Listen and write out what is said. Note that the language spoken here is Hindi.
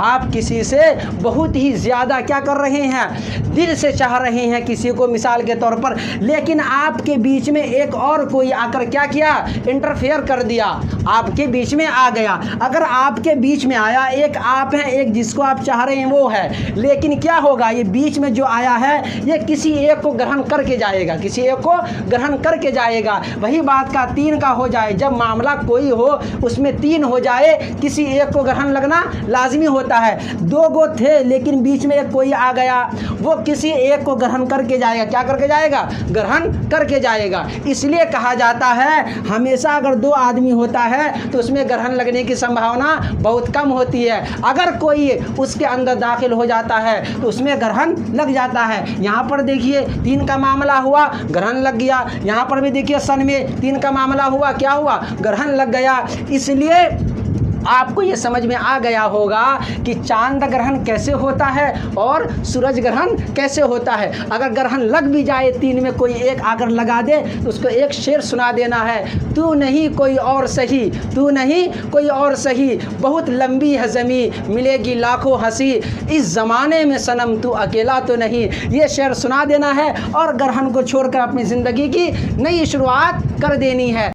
आप किसी से बहुत ही ज़्यादा क्या कर रहे हैं, दिल से चाह रहे हैं किसी को मिसाल के तौर पर, लेकिन आपके बीच में एक और कोई आकर क्या किया, इंटरफेयर कर दिया, आपके बीच में आ गया। अगर आपके बीच में आया, एक आप हैं, एक जिसको आप चाह रहे हैं वो है, लेकिन क्या होगा, ये बीच में जो आया है ये किसी एक को ग्रहण करके जाएगा, किसी एक को ग्रहण करके जाएगा। वही बात का तीन का हो जाए, जब मामला कोई हो उसमें तीन हो जाए, किसी एक को ग्रहण लगना लाजमी होता है। दो गो थे लेकिन बीच में एक कोई आ गया, वो किसी एक को ग्रहण करके जाएगा। क्या करके जाएगा, ग्रहण करके जाएगा। इसलिए कहा जाता है हमेशा अगर दो आदमी होता है तो उसमें ग्रहण लगने की संभावना बहुत कम होती है। अगर कोई उसके अंदर दाखिल हो जाता है तो उसमें ग्रहण लग जाता है। यहाँ पर देखिए तीन का मामला हुआ, ग्रहण लग गया। यहाँ पर भी देखिए सन में तीन का मामला हुआ, क्या हुआ, ग्रहण लग गया। इसलिए आपको ये समझ में आ गया होगा कि चांद ग्रहण कैसे होता है और सूरज ग्रहण कैसे होता है। अगर ग्रहण लग भी जाए, तीन में कोई एक आकर लगा दे तो उसको एक शेर सुना देना है, तू नहीं कोई और सही, तू नहीं कोई और सही, बहुत लंबी है ज़मीं मिलेगी लाखों हंसी, इस ज़माने में सनम तू अकेला तो नहीं। ये शेर सुना देना है और ग्रहण को छोड़कर अपनी ज़िंदगी की नई शुरुआत कर देनी है।